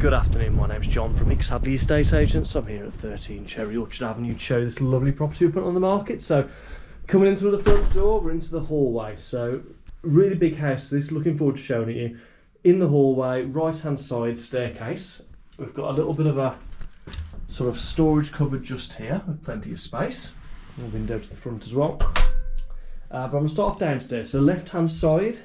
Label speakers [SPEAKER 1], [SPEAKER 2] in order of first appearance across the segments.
[SPEAKER 1] Good afternoon, my name's John from Annexe Estate Agents. I'm here at 13 Cherry Orchard Avenue to show you this lovely property we put on the market. So coming in through the front door, we're into the hallway. So really big house this, looking forward to showing it you. In the hallway, right hand side staircase. We've got a little bit of a sort of storage cupboard just here with plenty of space. And a window to the front as well. But I'm going to start off downstairs. So left hand side,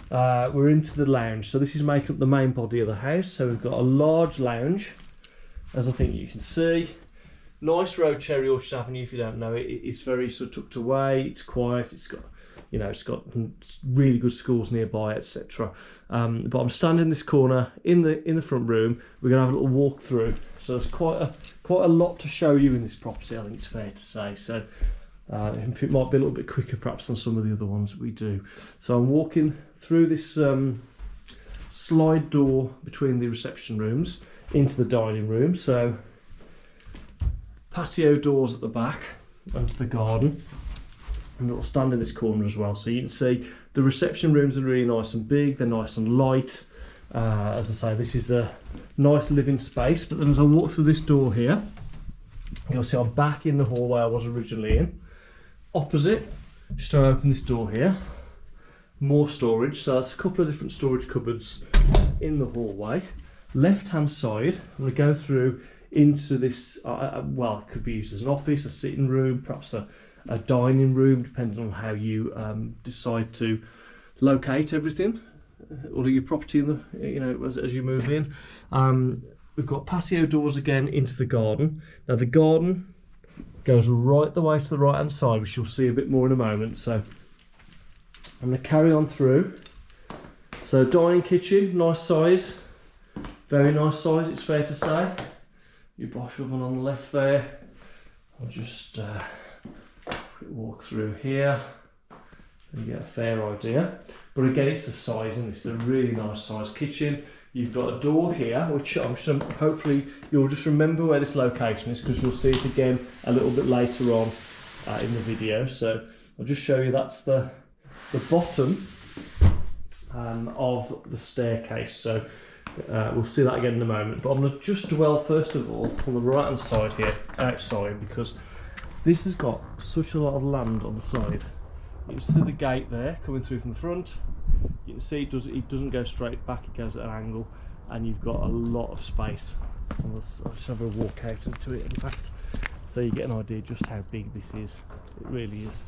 [SPEAKER 1] we're into the lounge. So this is making up the main body of the house. So we've got a large lounge, as I think you can see. Nice road, Cherry Orchard Avenue. If you don't know it, it's very sort of tucked away. It's quiet. It's got, you know, it's got really good schools nearby, etc. But I'm standing in this corner in the front room. We're gonna have a little walk through. So there's quite a lot to show you in this property, I think it's fair to say. So it might be a little bit quicker perhaps than some of the other ones that we do. So I'm walking through this slide door between the reception rooms into the dining room. So patio doors at the back onto the garden. And it'll stand in this corner as well, so you can see the reception rooms are really nice and big, they're nice and light. As I say, this is a nice living space. But then as I walk through this door here, you'll see I'm back in the hallway I was originally in. Opposite, just to open this door here, more storage. So that's a couple of different storage cupboards in the hallway. Left hand side, I'm going to go through into this, well, it could be used as an office, a sitting room, perhaps a dining room, depending on how you decide to locate everything, all of your property in the, you know, as you move in. We've got patio doors again into the garden. Now the garden goes right the way to the right hand side, which you'll see a bit more in a moment. So I'm going to carry on through. So dining kitchen, nice size, very nice size, it's fair to say. Your Bosch oven on the left there. I'll just walk through here and you get a fair idea. But again, it's the size, and it's a really nice sized kitchen. You've got a door here, which I'm sure, hopefully you'll just remember where this location is, because you'll see it again a little bit later on in the video. So I'll just show you that's the bottom of the staircase. So we'll see that again in a moment. But I'm going to just dwell first of all on the right hand side here, outside, because this has got such a lot of land on the side. You can see the gate there coming through from the front. You can see it doesn't go straight back, it goes at an angle, and you've got a lot of space. I'll just have a walk out into it, in fact, so you get an idea just how big this is. It really is,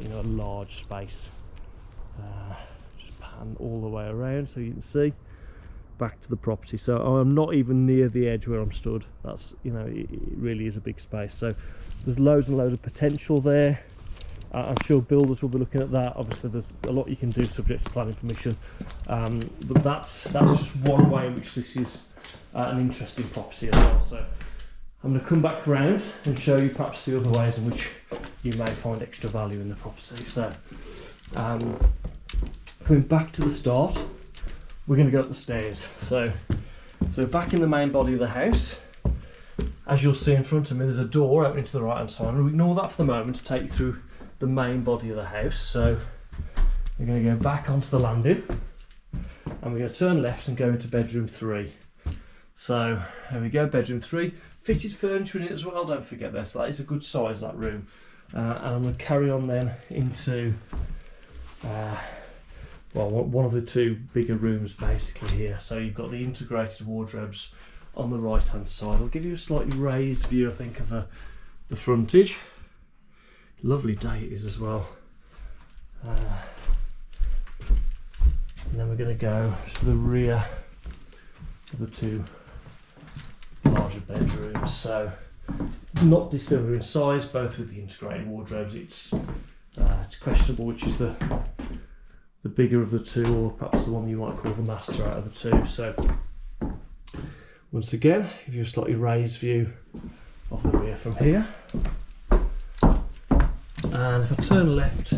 [SPEAKER 1] you know, a large space. Just pan all the way around so you can see back to the property. So I'm not even near the edge where I'm stood. That's, you know, it really is a big space. So there's loads and loads of potential there. I'm sure builders will be looking at that. Obviously there's a lot you can do subject to planning permission, but that's just one way in which this is an interesting property as well. So I'm going to come back around and show you perhaps the other ways in which you may find extra value in the property. So coming back to the start, we're going to go up the stairs. So back in the main body of the house, as you'll see in front of me, there's a door opening to the right hand side. We'll ignore that for the moment to take you through the main body of the house. So we're going to go back onto the landing and we're going to turn left and go into bedroom 3. So there we go, bedroom 3. Fitted furniture in it as well, don't forget that. So that is a good size, that room. And I'm going to carry on then into well, one of the two bigger rooms basically here. So you've got the integrated wardrobes on the right hand side. I'll give you a slightly raised view, I think, of the frontage. Lovely day it is as well. And then we're going to go to the rear of the two larger bedrooms. So not dissimilar in size, both with the integrated wardrobes. It's questionable which is the bigger of the two, or perhaps the one you might call the master out of the two. So once again, give you a slightly raised view of the rear from here. And if I turn left,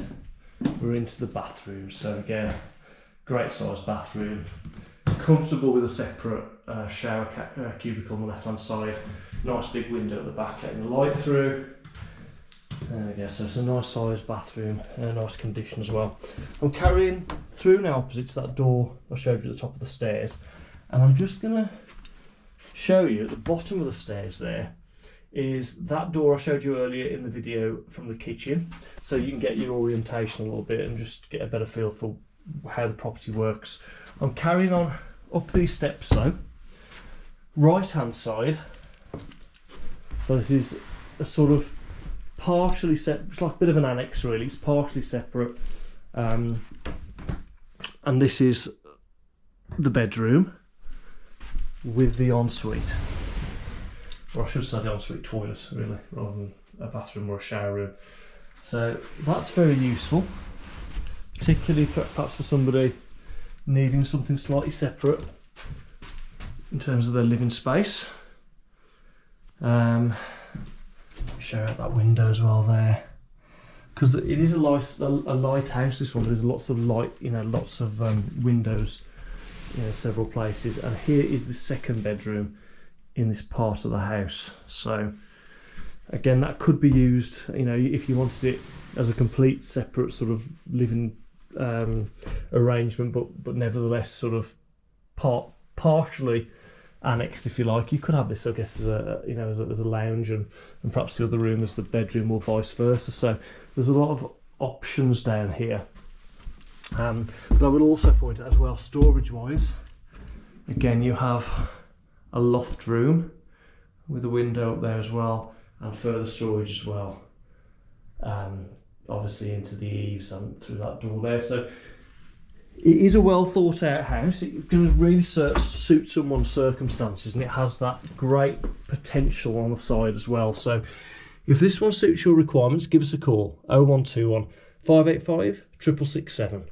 [SPEAKER 1] we're into the bathroom. So again, great sized bathroom, comfortable with a separate shower cubicle on the left hand side. Nice big window at the back letting the light through. There we go, so it's a nice sized bathroom and a nice condition as well. I'm carrying through now opposite to that door I showed you at the top of the stairs, and I'm just going to show you at the bottom of the stairs there is that door I showed you earlier in the video from the kitchen, so you can get your orientation a little bit and just get a better feel for how the property works. I'm carrying on up these steps though. Right hand side, so this is a sort of partially separate, it's like a bit of an annex really, it's partially separate, and this is the bedroom with the ensuite, or I should say the ensuite toilet really, rather than a bathroom or a shower room. So that's very useful, particularly perhaps for somebody needing something slightly separate in terms of their living space. Show out that window as well there, because it is a lighthouse, this one. There's lots of light, lots of windows, several places. And here is the second bedroom in this part of the house. So again, that could be used, if you wanted it as a complete separate sort of living arrangement, but nevertheless sort of partially annexed, if you like. You could have this, I guess, as a as a lounge, and perhaps the other room as the bedroom, or vice versa. So there's a lot of options down here. But I would also point out as well, storage wise, again you have a loft room with a window up there as well, and further storage as well, obviously into the eaves and through that door there. So it is a well thought out house. It can really suit someone's circumstances, and it has that great potential on the side as well. So if this one suits your requirements, give us a call, 0121 585 667.